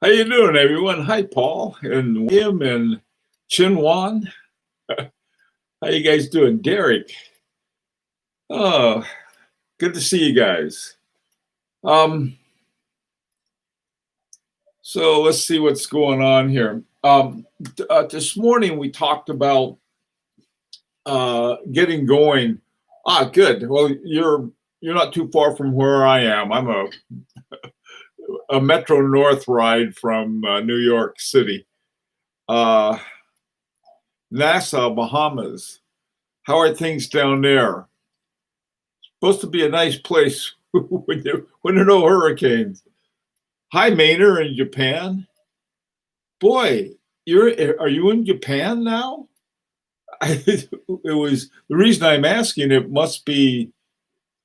How you doing, everyone? Hi, Paul and William and Chinwan. How you guys doing? Derek. Oh, good to see you guys. Um, so let's see what's going on here. This morning we talked about getting going. Good. Well, you're not too far from where I am. I'm a Metro North ride from New York City. Uh, Nassau, Bahamas. How are things down there? Supposed to be a nice place when there are no hurricanes. Hi, Maynard in Japan. Boy, are you in Japan now? It was the reason I'm asking. It must be.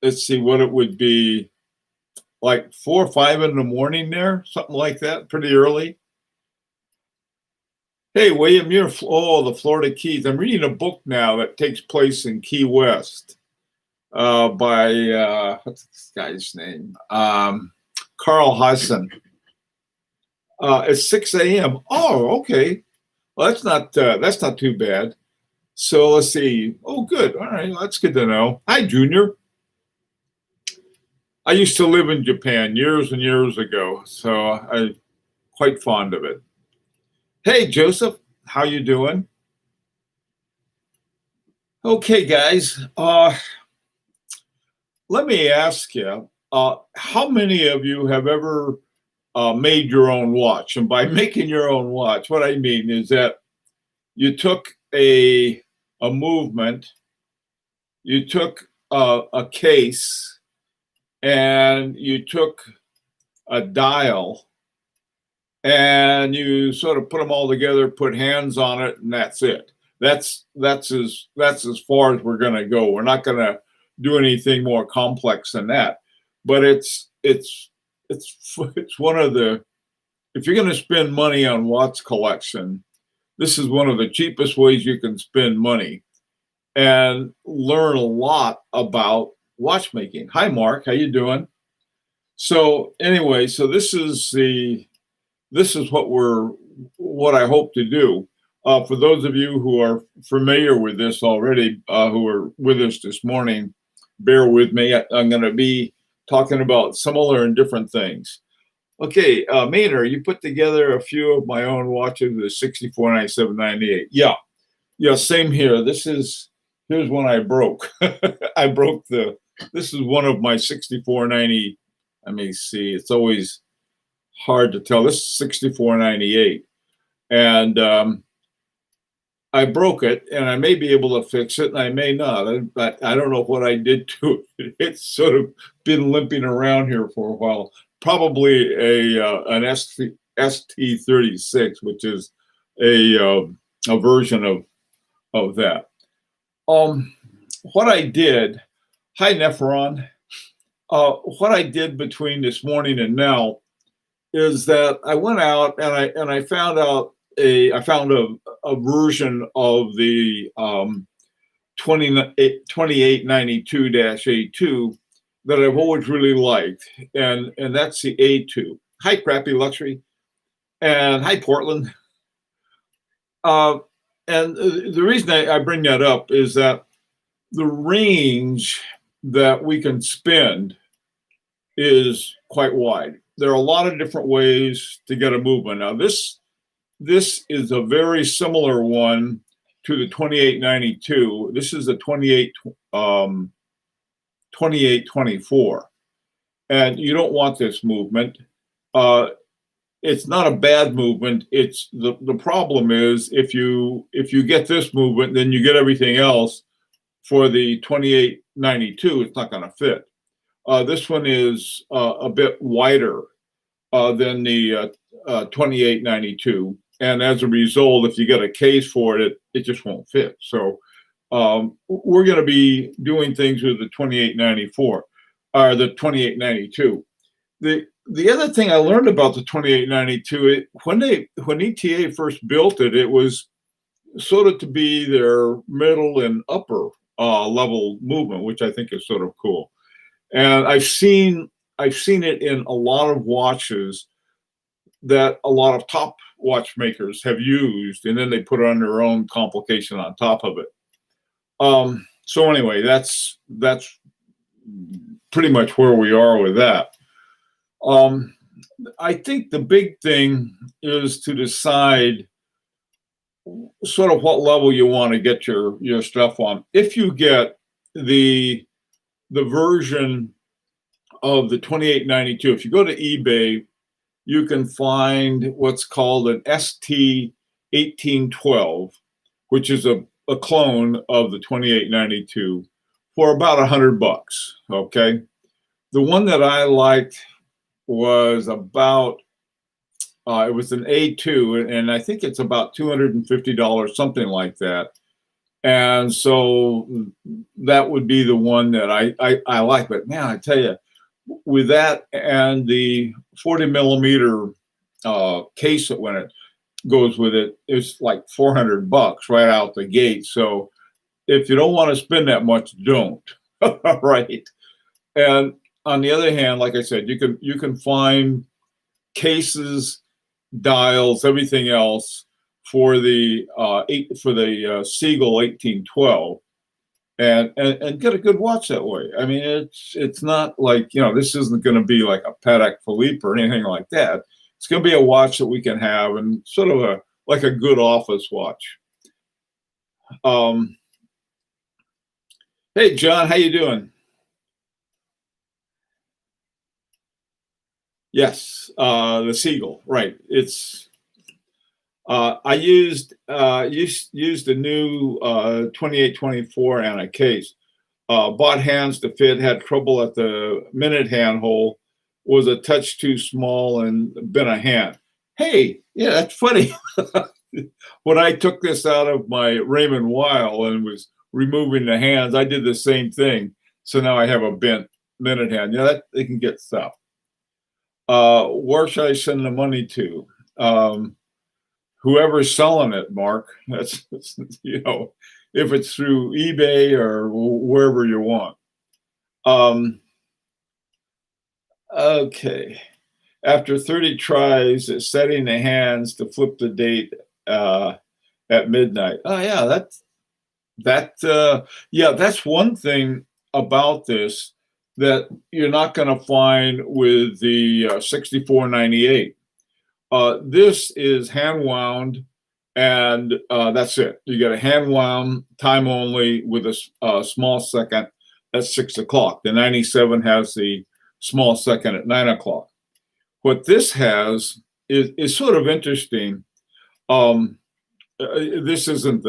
Let's see what it would be like 4 or 5 in the morning there, something like that, pretty early. Hey, William, the Florida Keys. I'm reading a book now that takes place in Key West. By what's this guy's name? Carl Hassan. It's 6 a.m. Oh, okay. Well, that's not too bad. So let's see. Oh, good. All right, well, that's good to know. Hi, Junior. I used to live in Japan years and years ago, so I'm quite fond of it. Hey, Joseph, how you doing? Okay, guys. Let me ask you, how many of you have ever made your own watch? And by making your own watch, what I mean is that you took a movement, you took a case, and you took a dial, and you sort of put them all together, put hands on it, and that's it. That's as far as we're going to go. We're not going to do anything more complex than that. But it's one of the, if you're going to spend money on watch collection, this is one of the cheapest ways you can spend money and learn a lot about watchmaking. Hi, Mark, how you doing? So anyway, so this is what I hope to do. For those of you who are familiar with this already, who are with us this morning, bear with me. I'm going to be talking about similar and different things. Okay, Maynard, you put together a few of my own watches, the 64, 97, 98. Yeah, same here. Here's one I broke. This is one of my 64, 90. Let me see, it's always hard to tell. This is 64, 98. And I broke it, and I may be able to fix it, and I may not. I don't know what I did to it. It's sort of been limping around here for a while. Probably an ST36, which is a version of that. What I did. Hi, Nephron. What I did between this morning and now is that I went out and I found a version of the 2892-A2 that I've always really liked, and that's the A2. Hi, Crappy Luxury, and hi, Portland. And the reason I bring that up is that the range that we can spend is quite wide. There are a lot of different ways to get a movement. Now, this is a very similar one to the 2892. This is a 2824. And you don't want this movement. It's not a bad movement. It's the problem is if you get this movement, then you get everything else. For the 2892, it's not going to fit. This one is a bit wider than the 2892. And as a result, if you get a case for it, it just won't fit. So we're going to be doing things with the 2894 or the 2892. The other thing I learned about the 2892, when ETA first built it, it was sort of to be their middle and upper level movement, which I think is sort of cool. And I've seen it in a lot of watches that a lot of top watchmakers have used, and then they put on their own complication on top of it. So anyway, that's pretty much where we are with that. I think the big thing is to decide sort of what level you want to get your stuff on. If you get the version of the 2892, if you go to eBay, you can find what's called an ST 1812, which is a clone of the 2892 for about $100. Okay, the one that I liked was about it was an A2, and I think it's about $250, something like that. And so that would be the one that I like. But man, I tell you, with that and the 40 millimeter case that when it goes with it, it's like $400 right out the gate. So if you don't want to spend that much, don't. Right. And on the other hand, like I said, you can find cases, dials, everything else for the Seagull 1812, and get a good watch that way. I mean, it's not like, this isn't going to be like a Patek Philippe or anything like that. It's going to be a watch that we can have and sort of like a good office watch. Hey, John, how you doing? Yes, the Seagull, right? It's I used the new 2824 and a case. Bought hands to fit, had trouble at the minute hand hole, was a touch too small and been a hand. Hey, yeah, that's funny. When I took this out of my Raymond Weil and was removing the hands, I did the same thing. So now I have a bent minute hand. Yeah, that they can get stuff. Where should I send the money to? Whoever's selling it, Mark. That's if it's through eBay or wherever you want. Okay. After 30 tries at setting the hands to flip the date at midnight. Oh yeah, that's one thing about this that you're not going to find with the 6498. This is hand wound, and that's it. You get a hand wound, time only, with a small second at 6 o'clock. The 97 has the small second at 9 o'clock. What this has is sort of interesting. This isn't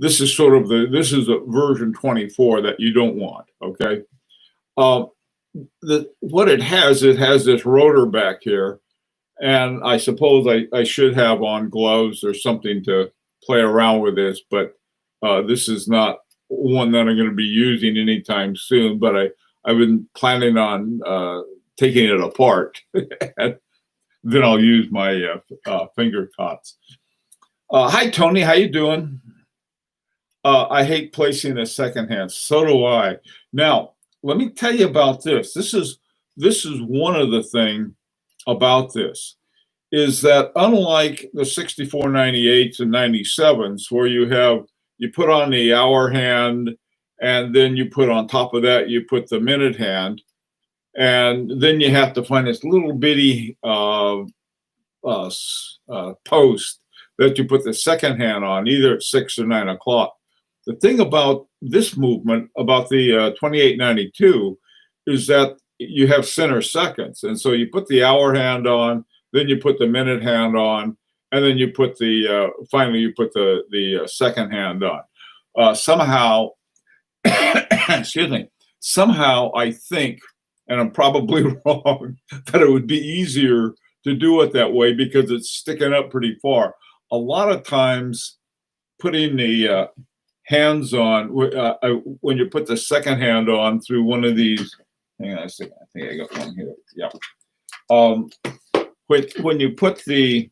this is sort of this is a version 24 that you don't want. Okay. What it has this rotor back here, and I suppose I should have on gloves or something to play around with this, but this is not one that I'm going to be using anytime soon. But I've been planning on taking it apart. Then I'll use my finger cots. Hi, Tony. How you doing? I hate placing a second hand. So do I. Now, let me tell you about this. This is one of the things about this is that unlike the 6498s and 97s, where you put on the hour hand, and then you put on top of that, you put the minute hand, and then you have to find this little bitty post that you put the second hand on, either at 6 or 9 o'clock. The thing about this movement, about the 2892, is that you have center seconds. And so you put the hour hand on, then you put the minute hand on, and then you put finally you put the second hand on. Somehow, excuse me, somehow I think, and I'm probably wrong, that it would be easier to do it that way because it's sticking up pretty far. A lot of times putting the hands on, when you put the second hand on through one of these, hang on a second, I think I got one here. Yeah. When you put the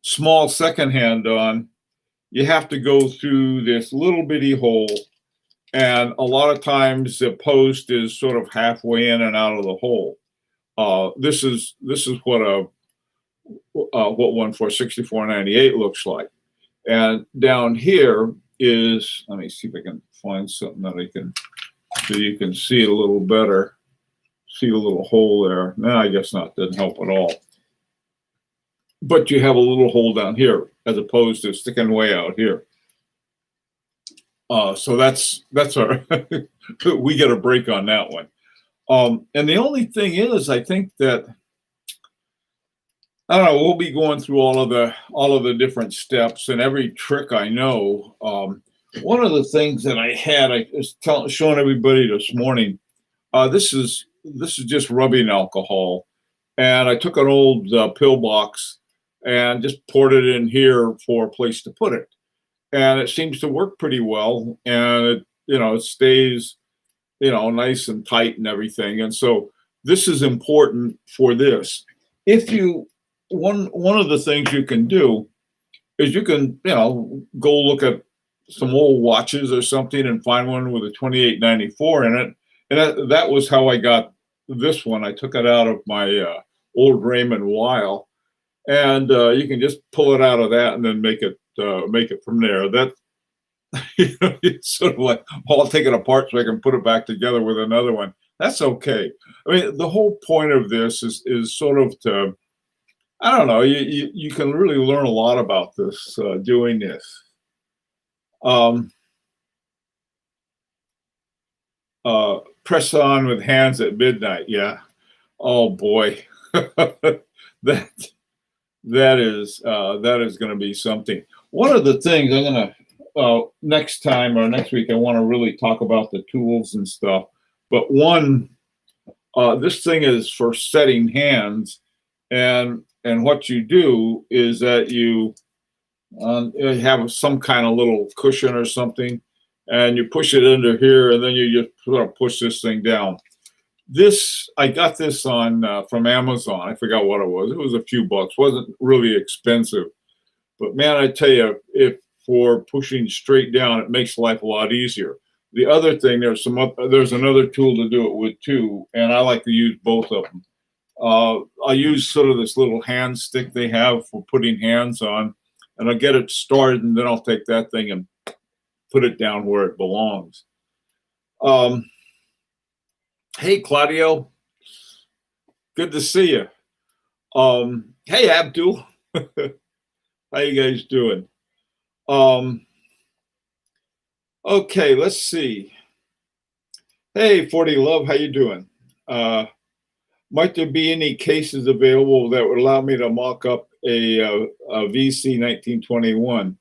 small second hand on, you have to go through this little bitty hole, and a lot of times the post is sort of halfway in and out of the hole. This is what what 1.46498 looks like. And down here is, let me see if I can find something that I can, so you can see it a little better. See a little hole there. No, I guess not. Doesn't help at all. But you have a little hole down here as opposed to sticking way out here. So that's our, we get a break on that one. And the only thing is, I think that, I don't know, we'll be going through all of the different steps and every trick I know. One of the things that I had, I was showing everybody this morning, this is just rubbing alcohol. And I took an old pill box and just poured it in here for a place to put it. And it seems to work pretty well. And it, it stays, nice and tight and everything. And so this is important for this. If you, one of the things you can do is you can, go look at some old watches or something and find one with a 2894 in it. And that was how I got this one. I took it out of my old Raymond Weil, and you can just pull it out of that and then make it from there. That it's sort of like, I'll take it apart so I can put it back together with another one. That's okay. I mean, the whole point of this is sort of to, I don't know, you can really learn a lot about this doing this. Press on with hands at midnight. Yeah. Oh boy. that is going to be something. One of the things I'm going to, next time or next week, I want to really talk about the tools and stuff. But one, this thing is for setting hands, and what you do is that you have some kind of little cushion or something, and you push it under here, and then you just sort of push this thing down. This, I got this on from Amazon. I forgot what it was. It was a few bucks. Wasn't really expensive. But man, I tell you, if for pushing straight down, it makes life a lot easier. The other thing, there's another tool to do it with too, and I like to use both of them. I use sort of this little hand stick they have for putting hands on, and I'll get it started, and then I'll take that thing and put it down where it belongs. Hey, Claudio. Good to see you. Hey, Abdul. How you guys doing? Okay, let's see. Hey, 40 Love, how you doing? Might there be any cases available that would allow me to mock up a VC 1921?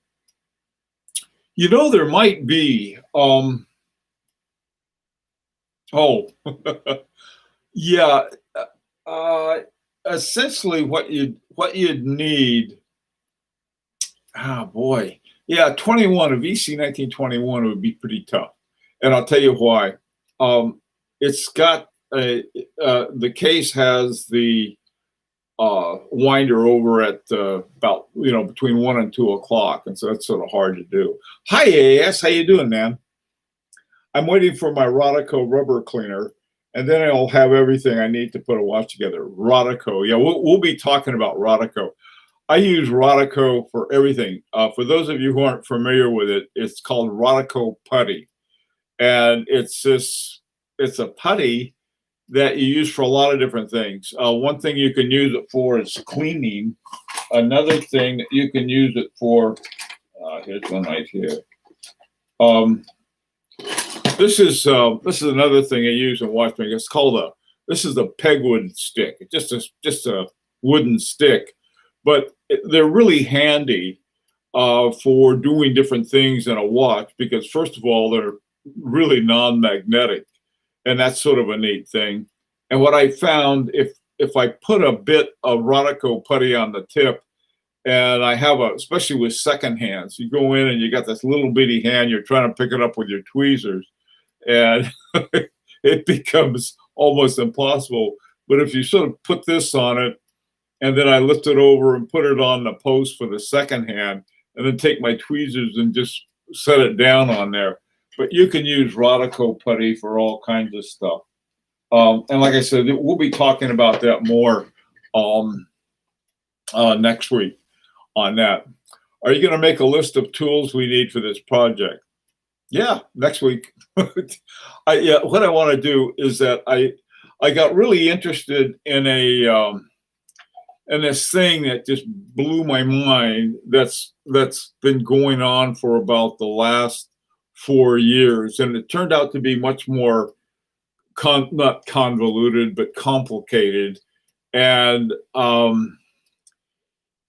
There might be. Yeah. Essentially, what you'd need. Oh boy, yeah, 21, a VC 1921 would be pretty tough, and I'll tell you why. It's got the case has the winder over at about between 1 and 2 o'clock, and so that's sort of hard to do. Hi AS, how you doing, man? I'm waiting for my Rodico rubber cleaner, and then I'll have everything I need to put a watch together. Rodico, yeah, we'll be talking about Rodico. I use Rodico for everything. For those of you who aren't familiar with it, it's called Rodico putty, and it's a putty that you use for a lot of different things. One thing you can use it for is cleaning. Another thing that you can use it for, here's one right here. This is another thing I use in watchmaking. It's called this is a pegwood stick. It's just a wooden stick, but they're really handy for doing different things in a watch because first of all, they're really non-magnetic, and that's sort of a neat thing. And what I found, if I put a bit of Rodico putty on the tip, and I have especially with second hands, you go in and you got this little bitty hand, you're trying to pick it up with your tweezers, and it becomes almost impossible. But if you sort of put this on it, and then I lift it over and put it on the post for the second hand, and then take my tweezers and just set it down on there. But you can use Rodico putty for all kinds of stuff. And like I said, we'll be talking about that more next week on that. Are you going to make a list of tools we need for this project? Yeah, next week. Yeah, what I want to do is that I got really interested in this thing that just blew my mind. That's been going on for about the last 4 years, and it turned out to be much more not convoluted but complicated. And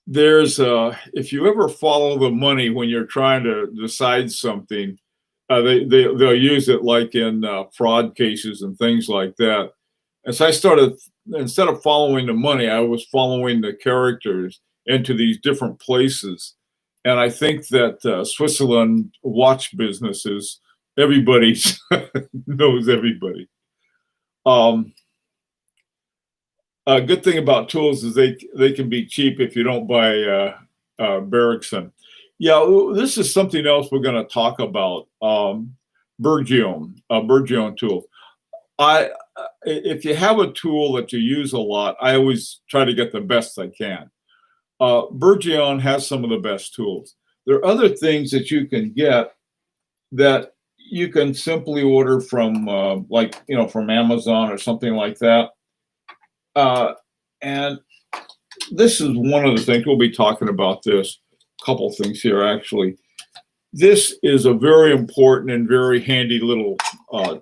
if you ever follow the money when you're trying to decide something, they'll use it like in fraud cases and things like that. And so I started, instead of following the money, I was following the characters into these different places. And I think that Switzerland watch businesses, everybody knows everybody. A good thing about tools is they can be cheap if you don't buy Bergson. Yeah, this is something else we're going to talk about. Burgeon tool. If you have a tool that you use a lot, I always try to get the best I can. Burgeon has some of the best tools. There are other things that you can get that you can simply order from, from Amazon or something like that. And this is one of the things we'll be talking about. This couple things here, actually. This is a very important and very handy little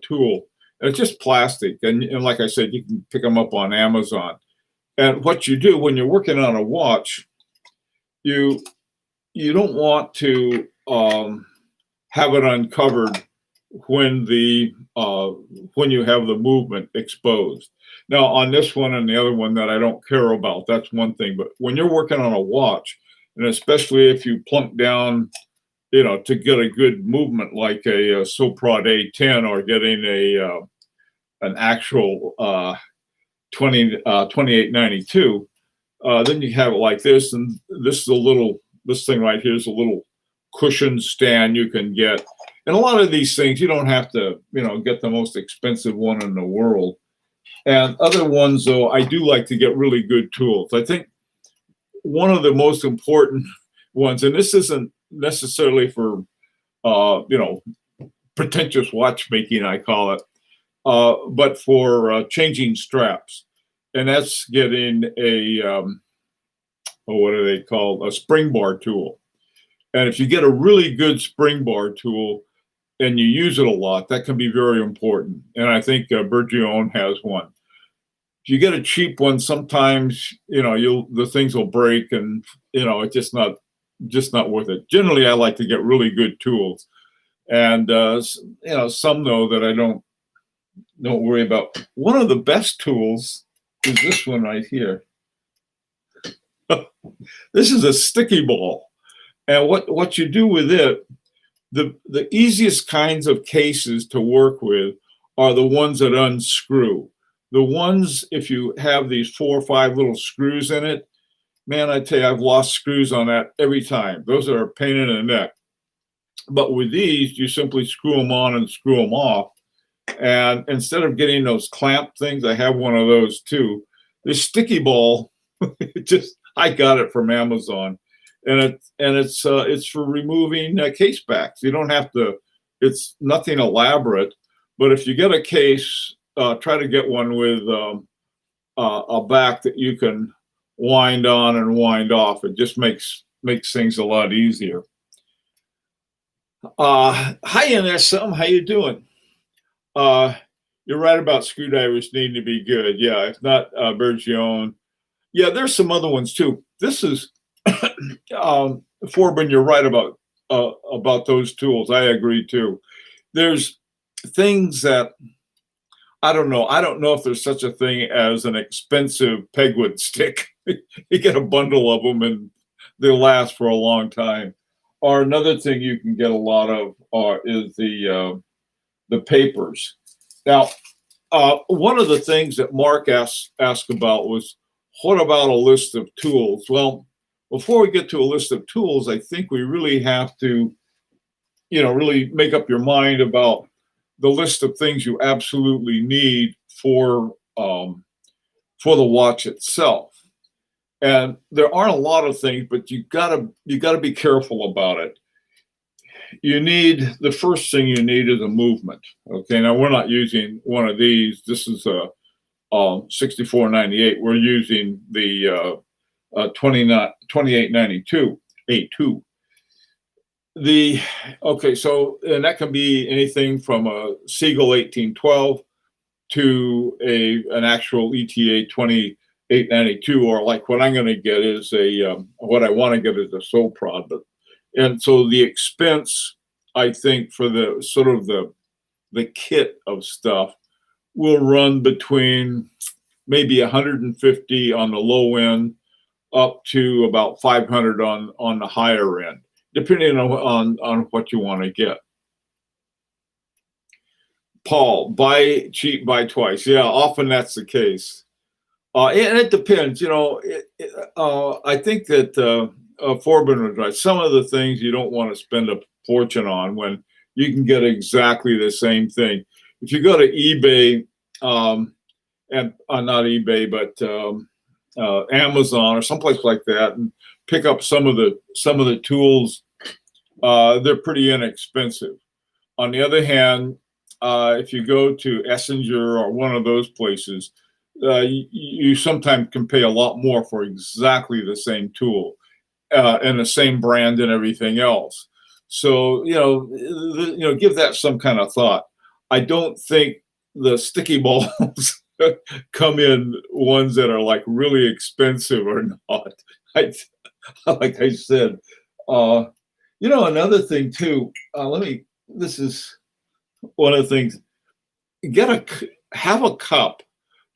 tool. It's just plastic, and like I said, you can pick them up on Amazon. And what you do when you're working on a watch, you don't want to have it uncovered when you have the movement exposed. Now, on this one and the other one that I don't care about, that's one thing. But when you're working on a watch, and especially if you plunk down, to get a good movement like a Soprod A10 or getting an actual 2892, then you have it like this. And this thing right here is a little cushion stand you can get. And a lot of these things, you don't have to, get the most expensive one in the world. And other ones, though, I do like to get really good tools. I think one of the most important ones, and this isn't necessarily for, pretentious watchmaking, I call it, but for changing straps. And that's getting what are they called? A spring bar tool. And if you get a really good spring bar tool and you use it a lot, that can be very important. And I think Burgeon has one. If you get a cheap one, sometimes the things will break, and it's just not worth it. Generally, I like to get really good tools, and some though that I don't worry about. One of the best tools is this one right here. This is a sticky ball, and what you do with it, the easiest kinds of cases to work with are the ones that unscrew. The ones, if you have these 4 or 5 little screws in it, man, I tell you, I've lost screws on that every time. Those are a pain in the neck. But with these, you simply screw them on and screw them off. And instead of getting those clamp things, I have one of those too. This sticky ball, I got it from Amazon, and it's for removing case backs. You don't have to. It's nothing elaborate, but if you get a case, try to get one with a back that you can wind on and wind off. It just makes things a lot easier. Hi in there, Sam. How you doing? You're right about screwdrivers needing to be good. Yeah, if not Burgeon. Yeah, there's some other ones too. This is Forbin. You're right about those tools. I agree too. There's things that I don't know. I don't know if there's such a thing as an expensive pegwood stick. You get a bundle of them and they'll last for a long time. Or another thing you can get a lot of is the papers. Now, one of the things that Mark asked about was, what about a list of tools? Well, before we get to a list of tools, I think we really have to, really make up your mind about the list of things you absolutely need for the watch itself. And there aren't a lot of things, but you gotta be careful about it. The first thing you need is a movement. Okay, now we're not using one of these. This is a 6498. We're using the 2892 A2. The Okay, so and that can be anything from a Seagull 1812 to an actual ETA 2892, or like what I'm going to get is what I want to get is a sole product. And so the expense, I think, for the sort of the kit of stuff will run between maybe 150 on the low end up to about 500 on the higher end, depending on what you want to get. Paul, buy cheap, buy twice. Yeah, often that's the case. And it depends. I think that Forbin was right. Some of the things you don't want to spend a fortune on when you can get exactly the same thing. If you go to eBay, and not eBay, but Amazon or someplace like that, and pick up some of the tools, they're pretty inexpensive. On the other hand, if you go to Essenger or one of those places, you sometimes can pay a lot more for exactly the same tool and the same brand and everything else. So give that some kind of thought. I don't think the sticky balls come in ones that are like really expensive or not. Like I said, another thing too. This is one of the things. Have a cup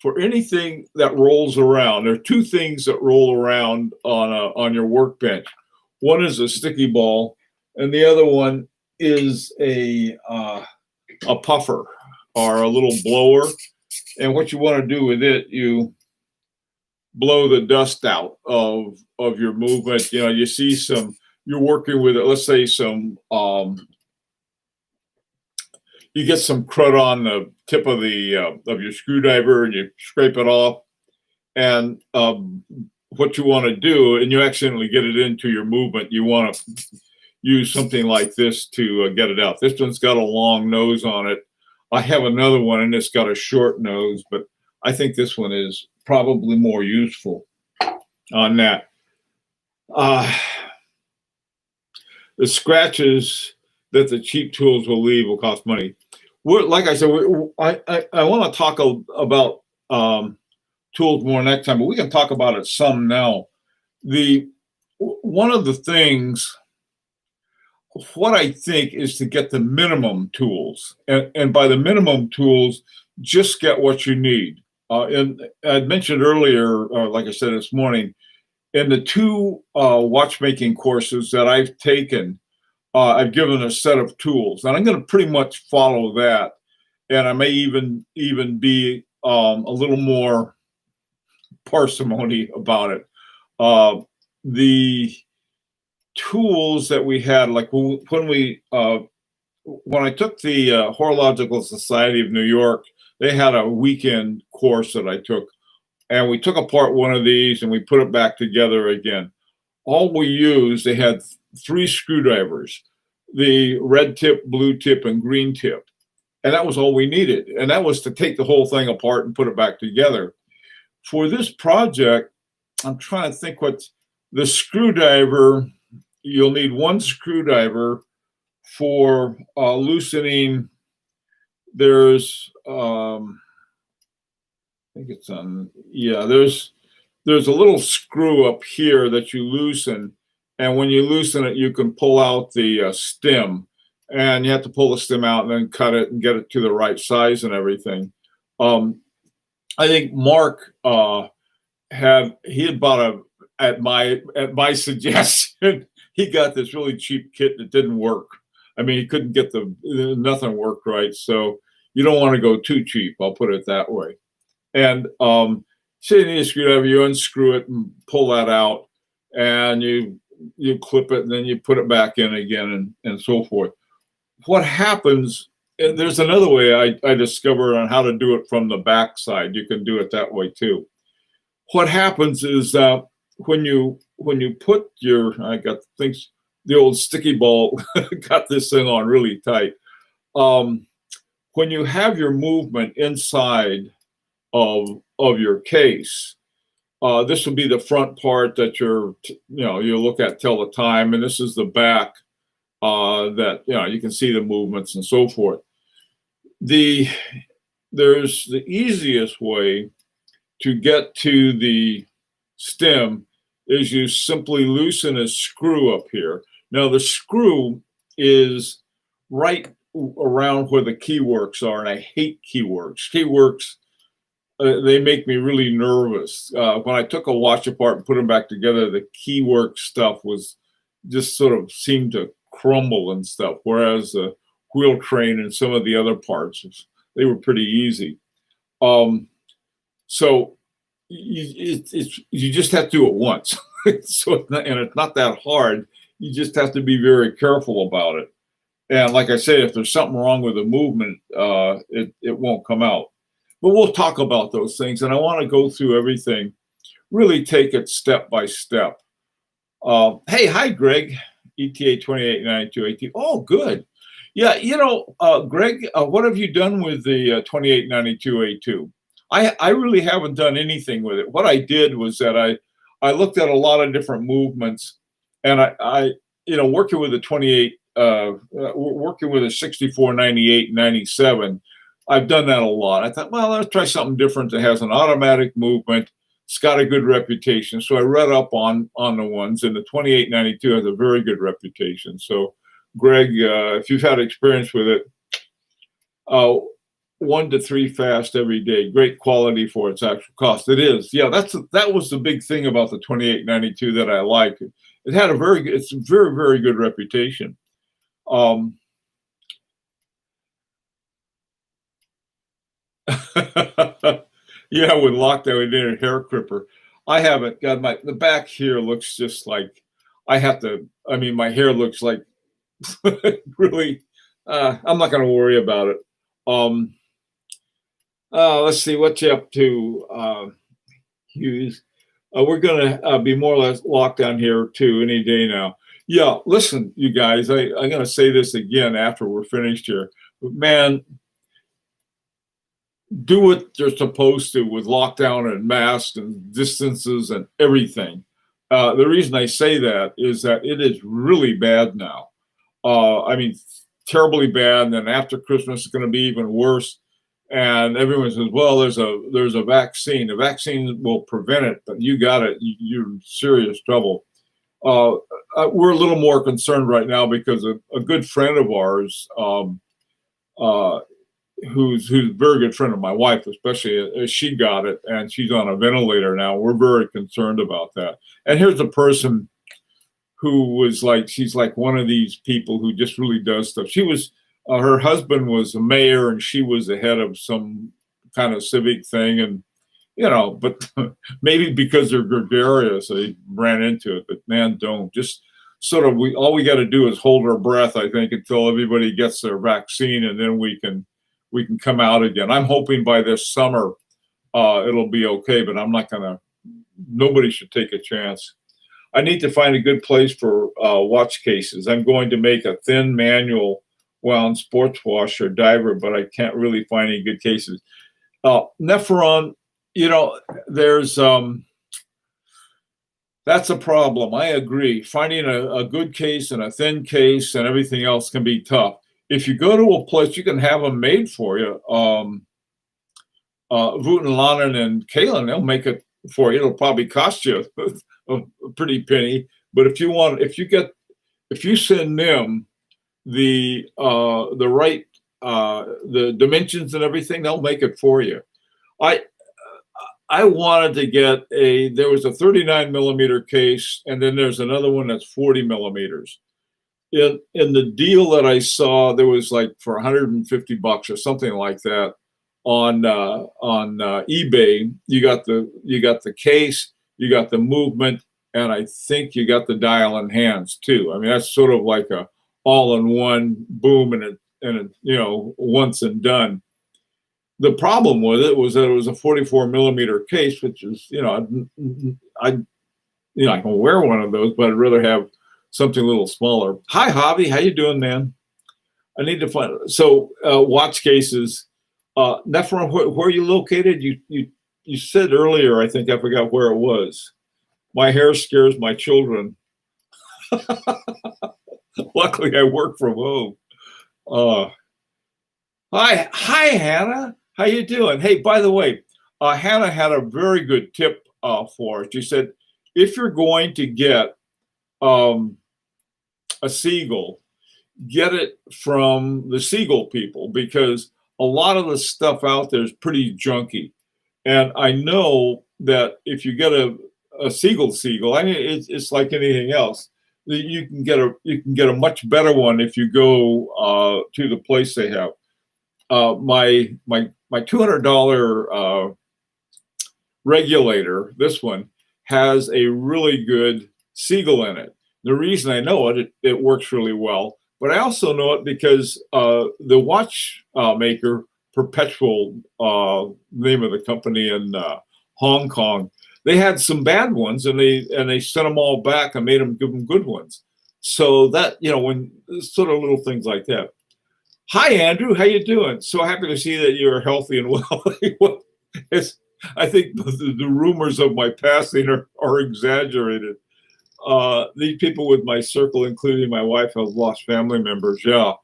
for anything that rolls around. There are two things that roll around on your workbench. One is a sticky ball, and the other one is a puffer or a little blower. And what you want to do with it, you blow the dust out of your movement. You see you're working with it. Let's say you get some crud on the tip of your screwdriver, and you scrape it off. And what you want to do, and you accidentally get it into your movement, you want to use something like this to get it out. This one's got a long nose on it. I have another one, and it's got a short nose, but I think this one is probably more useful on that. The scratches that the cheap tools will leave will cost money. Like I said, I want to talk about tools more next time, but we can talk about it some now. One of the things, what I think, is to get the minimum tools, and by the minimum tools, just get what you need. And I mentioned earlier, like I said this morning, in the two watchmaking courses that I've taken, I've given a set of tools, and I'm going to pretty much follow that. And I may even be a little more parsimony about it. The tools that we had, like when I took the Horological Society of New York, they had a weekend course that I took, and we took apart one of these and we put it back together again. All we used, they had 3 screwdrivers, the red tip, blue tip, and green tip. And that was all we needed. And that was to take the whole thing apart and put it back together. For this project, I'm trying to think the screwdriver, you'll need 1 screwdriver for loosening. There's, I think it's on, yeah, there's a little screw up here that you loosen. And when you loosen it, you can pull out the stem, and you have to pull the stem out and then cut it and get it to the right size and everything. I think Mark he had bought at my suggestion, he got this really cheap kit that didn't work. I mean, he couldn't get nothing worked right. So you don't want to go too cheap. I'll put it that way. And say you need a screwdriver, you unscrew it and pull that out, and you clip it, and then you put it back in again, and so forth. What happens, and there's another way I discovered on how to do it from the back side. You can do it that way too. What happens is when you put your, I got things, the old sticky ball got this thing on really tight. Um, when you have your movement inside of your case, this will be the front part that you look at, tell the time, and this is the back that you can see the movements and so forth. There's the easiest way to get to the stem is you simply loosen a screw up here. Now the screw is right around where the key works are, and I hate key works. Key works, they make me really nervous. When I took a watch apart and put them back together, the key work stuff was just sort of seemed to crumble and stuff, whereas the wheel train and some of the other parts, they were pretty easy. So you just have to do it once. So it's not that hard. You just have to be very careful about it. And like I said, if there's something wrong with the movement, it won't come out. But we'll talk about those things, and I want to go through everything, really take it step by step. Hey, hi, Greg, ETA 2892AT. Oh, good. Yeah, Greg, what have you done with the 2892A2? I really haven't done anything with it. What I did was that I looked at a lot of different movements, and I working with working with a 64, 98, 97, I've done that a lot. I thought, well, let's try something different that has an automatic movement. It's got a good reputation. So I read up on the ones, and the 2892 has a very good reputation. So, Greg, if you've had experience with it, 1 to 3 fast every day. Great quality for its actual cost. It is. Yeah, that was the big thing about the 2892 that I liked. It had it's a very, very good reputation. Yeah, with lockdown, we did a hair clipper. I haven't got the back here looks just like my hair looks like really, I'm not going to worry about it. Let's see what you up to, Hughes. We're going to be more or less locked down here too any day now. Yeah, listen, you guys, I'm going to say this again after we're finished here. But man, do what they're supposed to with lockdown and masks and distances and everything. The reason I say that is that it is really bad now. Terribly bad. And then after Christmas, it's going to be even worse. And everyone says, well, there's a vaccine. A vaccine will prevent it, but you got it. You're in serious trouble. We're a little more concerned right now because a good friend of ours, who's a very good friend of my wife, especially, she got it, and she's on a ventilator now. We're very concerned about that. And here's a person who was she's like one of these people who just really does stuff. She was, her husband was a mayor, and she was the head of some kind of civic thing, and but maybe because they're gregarious, they ran into it. But man, don't just sort of all we got to do is hold our breath, I think, until everybody gets their vaccine, and then we can come out again. I'm hoping by this summer it'll be okay, but nobody should take a chance. I need to find a good place for watch cases. I'm going to make a thin manual wound sports wash or diver, but I can't really find any good cases. Nephron, there's that's a problem. I agree. Finding a good case and a thin case and everything else can be tough. If you go to a place, you can have them made for you. Wooten, Lannon, and Kalen, they'll make it for you. It'll probably cost you a pretty penny. But if you send them the right the dimensions and everything, they'll make it for you. I wanted to get there was a 39 millimeter case, and then there's another one that's 40 millimeters. In the deal that I saw, there was for $150 or something like that on eBay. You got the case, you got the movement, and I think you got the dial and hands too. I mean, that's sort of like a all-in-one boom, and it once and done. The problem with it was that it was a 44 millimeter case, which is I I can wear one of those, but I'd rather have something a little smaller. Hi, Javi. How you doing, man? I need to find so watch cases. Nephron, where are you located? You said earlier. I think I forgot where it was. My hair scares my children. Luckily, I work from home. Uh, hi, Hannah. How you doing? Hey, by the way, Hannah had a very good tip for us. She said, if you're going to get a Seagull, get it from the Seagull people, because a lot of the stuff out there is pretty junky. And I know that if you get a Seagull, I mean, it's like anything else. You can get a much better one if you go to the place they have. My $200 regulator, this one, has a really good Seagull in it. The reason I know it works really well, but I also know it because the watch maker, Perpetual, name of the company in Hong Kong, they had some bad ones, and they sent them all back and made them give them good ones. So that, when sort of little things like that. Hi, Andrew. How you doing? So happy to see that you're healthy and well. I think the rumors of my passing are exaggerated. These people with my circle, including my wife, have lost family members. Yeah,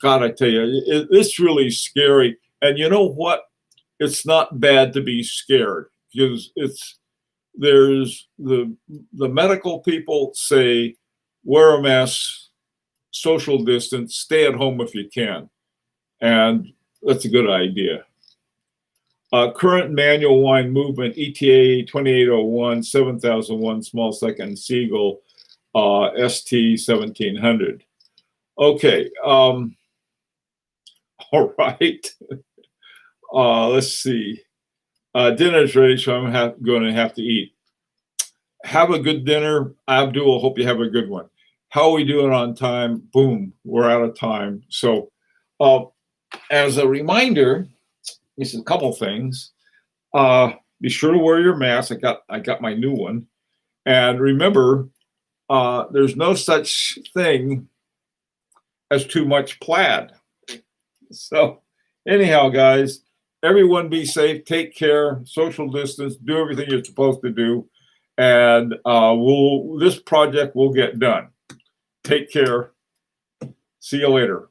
God, I tell you, it's really scary. And you know what? It's not bad to be scared, because there's the medical people say wear a mask, social distance, stay at home if you can, and that's a good idea. Current manual wine movement, ETA 2801, 7001, small second Seagull, ST 1700. Okay. All right. Let's see. Dinner's ready, so I'm going to have to eat. Have a good dinner. Abdul, hope you have a good one. How are we doing on time? Boom, we're out of time. So as a reminder, this is a couple things. Be sure to wear your mask. I got my new one. And remember, there's no such thing as too much plaid. So anyhow, guys, everyone be safe, take care, social distance, do everything you're supposed to do. And this project will get done. Take care. See you later.